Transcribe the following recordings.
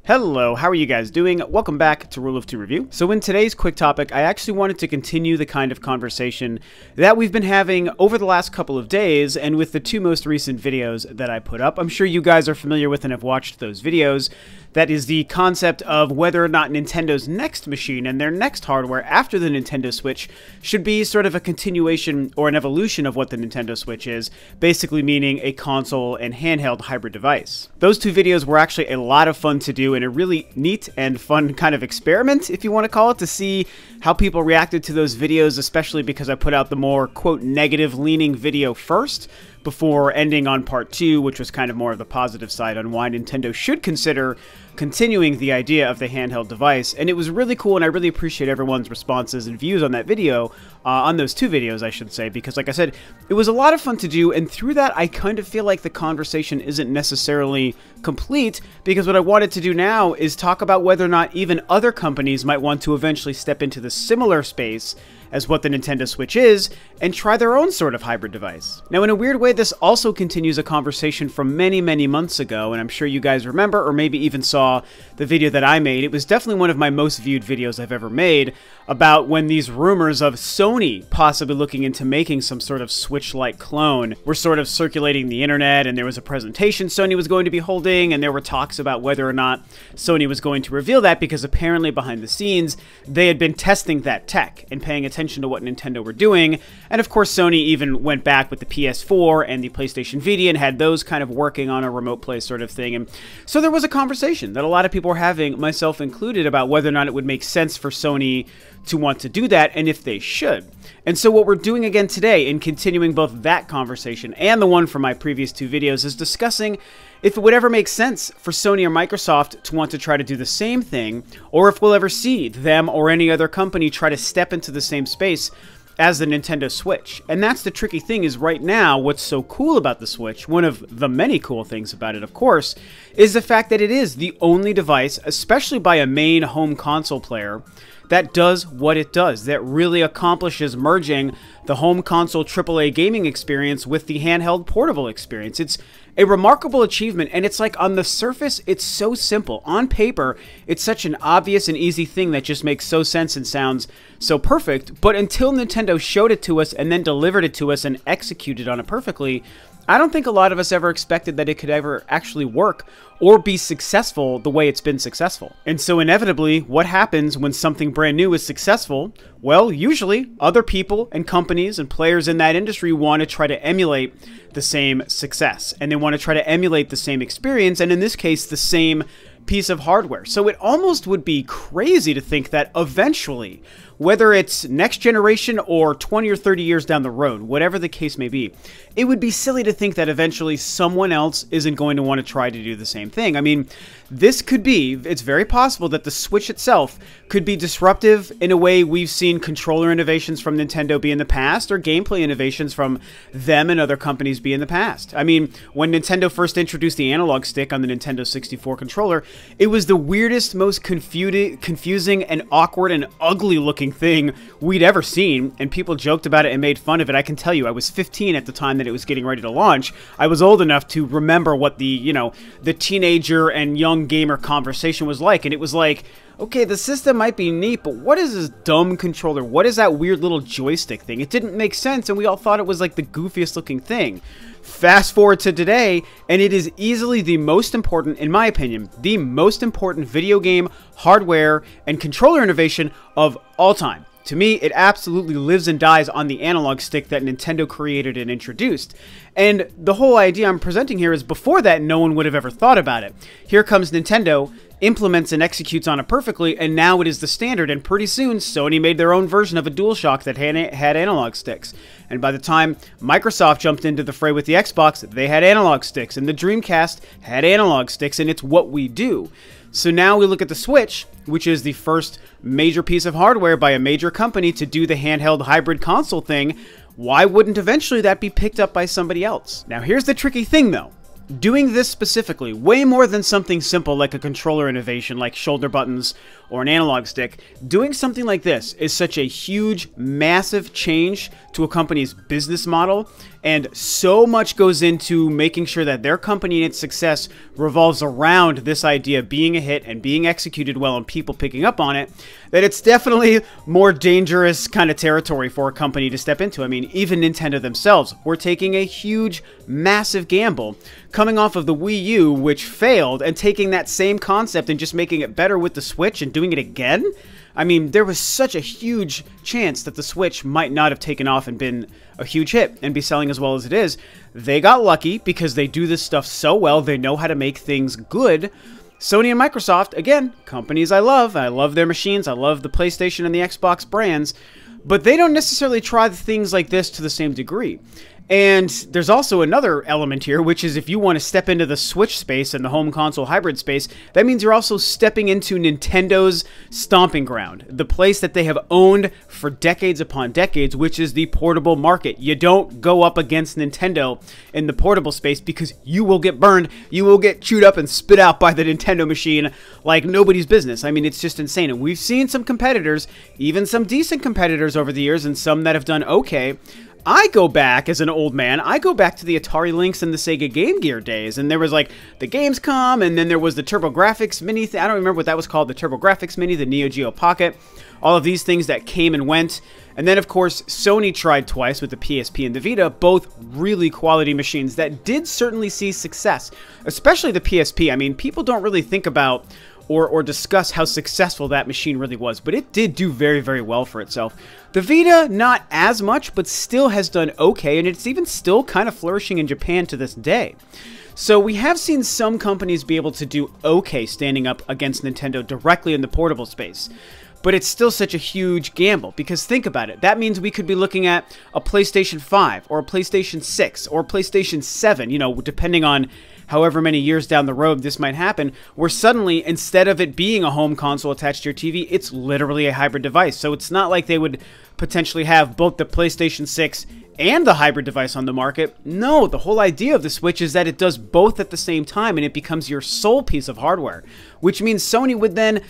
Hello, how are you guys doing? Welcome back to Rule of Two Review. So in today's quick topic, I actually wanted to continue the kind of conversation that we've been having over the last couple of days and with the two most recent videos that I put up. I'm sure you guys are familiar with and have watched those videos. That is the concept of whether or not Nintendo's next machine and their next hardware after the Nintendo Switch should be sort of a continuation or an evolution of what the Nintendo Switch is, basically meaning a console and handheld hybrid device. Those two videos were actually a lot of fun to do and a really neat and fun kind of experiment, if you want to call it, to see how people reacted to those videos, especially because I put out the more, quote, negative-leaning video first, before ending on part 2, which was kind of more of the positive side on why Nintendo should consider continuing the idea of the handheld device. And it was really cool, and I really appreciate everyone's responses and views on that video, on those two videos, I should say, because like I said, it was a lot of fun to do, and through that, I kind of feel like the conversation isn't necessarily complete, because what I wanted to do now is talk about whether or not even other companies might want to eventually step into the similar space as what the Nintendo Switch is, and try their own sort of hybrid device. Now, in a weird way, this also continues a conversation from many, many months ago, and I'm sure you guys remember, or maybe even saw the video that I made. It was definitely one of my most viewed videos I've ever made, about when these rumors of Sony possibly looking into making some sort of Switch-like clone were sort of circulating the internet, and there was a presentation Sony was going to be holding, and there were talks about whether or not Sony was going to reveal that, because apparently behind the scenes, they had been testing that tech and paying attention to what Nintendo were doing. And of course, Sony even went back with the PS4 and the PlayStation Vita and had those kind of working on a remote play sort of thing. And so there was a conversation that a lot of people were having, myself included, about whether or not it would make sense for Sony to want to do that and if they should. And so what we're doing again today, in continuing both that conversation and the one from my previous two videos, is discussing if it would ever make sense for Sony or Microsoft to want to try to do the same thing, or if we'll ever see them or any other company try to step into the same space as the Nintendo Switch. And that's the tricky thing, is right now, what's so cool about the Switch, one of the many cool things about it, of course, is the fact that it is the only device, especially by a main home console player, that does what it does, that really accomplishes merging the home console AAA gaming experience with the handheld portable experience. It's a remarkable achievement, and it's like, on the surface, it's so simple. On paper, it's such an obvious and easy thing that just makes so sense and sounds so perfect, but until Nintendo showed it to us and then delivered it to us and executed on it perfectly, I don't think a lot of us ever expected that it could ever actually work or be successful the way it's been successful. And so inevitably, what happens when something brand new is successful? Well, usually other people and companies and players in that industry want to try to emulate the same success, and they want to try to emulate the same experience, and in this case, the same piece of hardware. So it almost would be crazy to think that eventually, whether it's next generation or 20 or 30 years down the road, whatever the case may be, it would be silly to think that eventually someone else isn't going to want to try to do the same thing. I mean, this could be, it's very possible that the Switch itself could be disruptive in a way we've seen controller innovations from Nintendo be in the past, or gameplay innovations from them and other companies be in the past. I mean, when Nintendo first introduced the analog stick on the Nintendo 64 controller, it was the weirdest, most confusing and awkward and ugly looking thing we'd ever seen, and people joked about it and made fun of it. I can tell you, I was 15 at the time that it was getting ready to launch. I was old enough to remember what the, you know, the teenager and young gamer conversation was like, and it was like, okay, the system might be neat, but what is this dumb controller? What is that weird little joystick thing? It didn't make sense, and we all thought it was like the goofiest looking thing. Fast forward to today, and it is easily the most important, in my opinion, the most important video game, hardware, and controller innovation of all time. To me, it absolutely lives and dies on the analog stick that Nintendo created and introduced. And the whole idea I'm presenting here is, before that, no one would have ever thought about it. Here comes Nintendo, implements and executes on it perfectly, and now it is the standard, and pretty soon Sony made their own version of a DualShock that had analog sticks. And by the time Microsoft jumped into the fray with the Xbox, they had analog sticks, and the Dreamcast had analog sticks, and it's what we do. So now we look at the Switch, which is the first major piece of hardware by a major company to do the handheld hybrid console thing. Why wouldn't eventually that be picked up by somebody else? Now here's the tricky thing though. Doing this specifically, way more than something simple like a controller innovation like shoulder buttons or an analog stick, doing something like this is such a huge, massive change to a company's business model And so much goes into making sure that their company and its success revolves around this idea of being a hit and being executed well and people picking up on it, that it's definitely more dangerous kind of territory for a company to step into. I mean, even Nintendo themselves were taking a huge, massive gamble coming off of the Wii U, which failed, and taking that same concept and just making it better with the Switch and doing it again. I mean, there was such a huge chance that the Switch might not have taken off and been a huge hit and be selling as well as it is. They got lucky because they do this stuff so well. They know how to make things good. Sony and Microsoft, again, companies I love. I love their machines. I love the PlayStation and the Xbox brands. But they don't necessarily try things like this to the same degree. And there's also another element here, which is if you want to step into the Switch space and the home console hybrid space, that means you're also stepping into Nintendo's stomping ground, the place that they have owned for decades upon decades, which is the portable market. You don't go up against Nintendo in the portable space because you will get burned, you will get chewed up and spit out by the Nintendo machine like nobody's business. I mean, it's just insane. And we've seen some competitors, even some decent competitors over the years, and some that have done okay. I go back, as an old man, I go back to the Atari Lynx and the Sega Game Gear days, and there was like the Gamescom, and then there was the TurboGrafx Mini, I don't remember what that was called, the TurboGrafx Mini, the Neo Geo Pocket, all of these things that came and went. And then, of course, Sony tried twice with the PSP and the Vita, both really quality machines that did certainly see success, especially the PSP. I mean, people don't really think about or discuss how successful that machine really was, but it did do very, very well for itself. The Vita, not as much, but still has done okay, and it's even still kind of flourishing in Japan to this day. So we have seen some companies be able to do okay standing up against Nintendo directly in the portable space. But it's still such a huge gamble, because think about it. That means we could be looking at a PlayStation 5, or a PlayStation 6, or a PlayStation 7, you know, depending on however many years down the road this might happen, where suddenly, instead of it being a home console attached to your TV, it's literally a hybrid device. So it's not like they would potentially have both the PlayStation 6 and the hybrid device on the market. No, the whole idea of the Switch is that it does both at the same time, and it becomes your sole piece of hardware, which means Sony would then...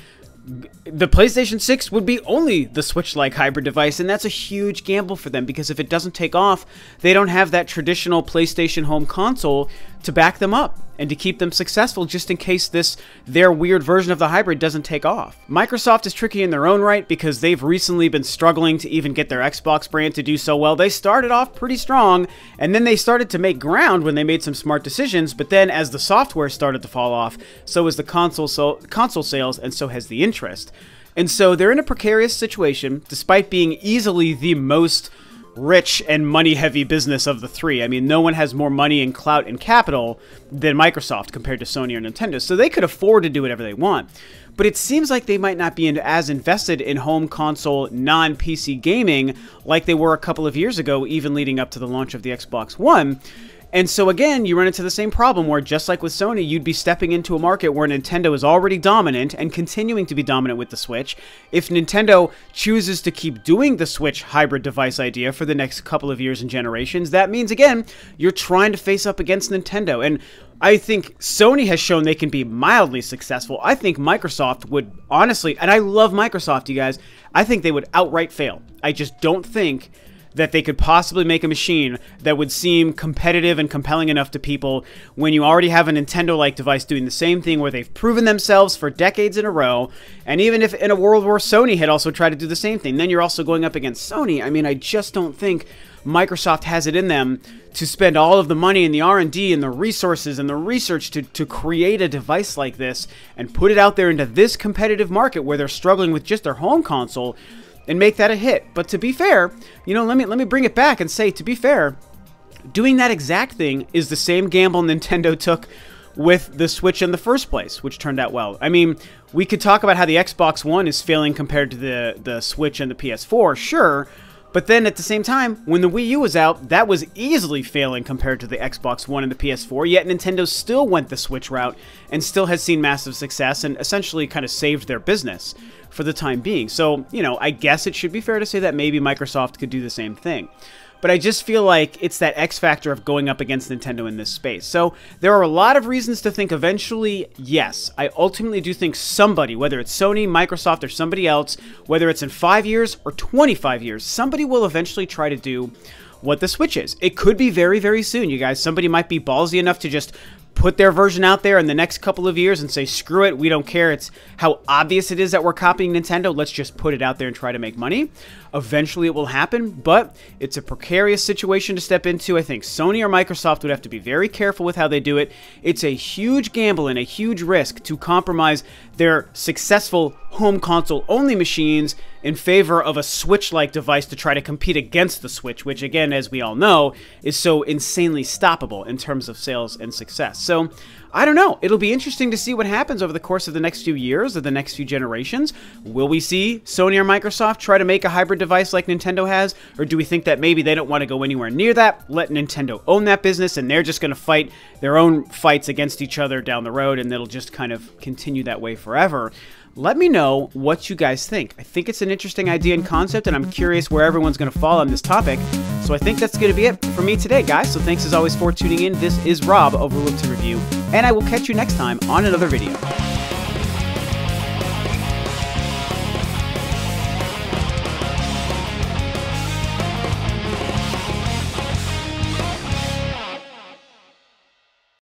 the PlayStation 6 would be only the Switch-like hybrid device, and that's a huge gamble for them, because if it doesn't take off, they don't have that traditional PlayStation home console to back them up and to keep them successful, just in case their weird version of the hybrid doesn't take off. Microsoft is tricky in their own right, because they've recently been struggling to even get their Xbox brand to do so well. They started off pretty strong, and then they started to make ground when they made some smart decisions, but then as the software started to fall off, so has the console sales, and so has the interest. And so they're in a precarious situation, despite being easily the most rich and money-heavy business of the three. I mean, no one has more money and clout and capital than Microsoft compared to Sony or Nintendo, so they could afford to do whatever they want. But it seems like they might not be as invested in home console, non-PC gaming like they were a couple of years ago, even leading up to the launch of the Xbox One. And so again, you run into the same problem where, just like with Sony, you'd be stepping into a market where Nintendo is already dominant and continuing to be dominant with the Switch. If Nintendo chooses to keep doing the Switch hybrid device idea for the next couple of years and generations, that means, again, you're trying to face up against Nintendo. And I think Sony has shown they can be mildly successful. I think Microsoft would, honestly, and I love Microsoft, you guys, I think they would outright fail. I just don't think that they could possibly make a machine that would seem competitive and compelling enough to people when you already have a Nintendo-like device doing the same thing, where they've proven themselves for decades in a row. And even if in a world where Sony had also tried to do the same thing, then you're also going up against Sony. I mean, I just don't think Microsoft has it in them to spend all of the money and the R&D and the resources and the research to create a device like this and put it out there into this competitive market where they're struggling with just their home console and make that a hit. But to be fair, you know, let me bring it back and say, to be fair, doing that exact thing is the same gamble Nintendo took with the Switch in the first place, which turned out well. I mean, we could talk about how the Xbox One is failing compared to the Switch and the PS4, sure, but then at the same time, when the Wii U was out, that was easily failing compared to the Xbox One and the PS4, yet Nintendo still went the Switch route and still has seen massive success and essentially kind of saved their business for the time being. So, you know, I guess it should be fair to say that maybe Microsoft could do the same thing. But I just feel like it's that X factor of going up against Nintendo in this space. So there are a lot of reasons to think eventually, yes, I ultimately do think somebody, whether it's Sony, Microsoft, or somebody else, whether it's in 5 years or 25 years, somebody will eventually try to do what the Switch is. It could be very, very soon, you guys. Somebody might be ballsy enough to just put their version out there in the next couple of years and say, screw it, we don't care. It's how obvious it is that we're copying Nintendo. Let's just put it out there and try to make money. Eventually it will happen, but it's a precarious situation to step into. I think Sony or Microsoft would have to be very careful with how they do it. It's a huge gamble and a huge risk to compromise their successful home console only machines in favor of a Switch-like device to try to compete against the Switch, which again, as we all know, is so insanely stoppable in terms of sales and success. So, I don't know. It'll be interesting to see what happens over the course of the next few years or the next few generations. Will we see Sony or Microsoft try to make a hybrid device like Nintendo has? Or do we think that maybe they don't want to go anywhere near that, let Nintendo own that business, and they're just going to fight their own fights against each other down the road, and it'll just kind of continue that way forever? Let me know what you guys think. I think it's an interesting idea and concept, and I'm curious where everyone's going to fall on this topic. So I think that's going to be it for me today, guys. So thanks as always for tuning in. This is Rob of Rule of Two Review, and I will catch you next time on another video.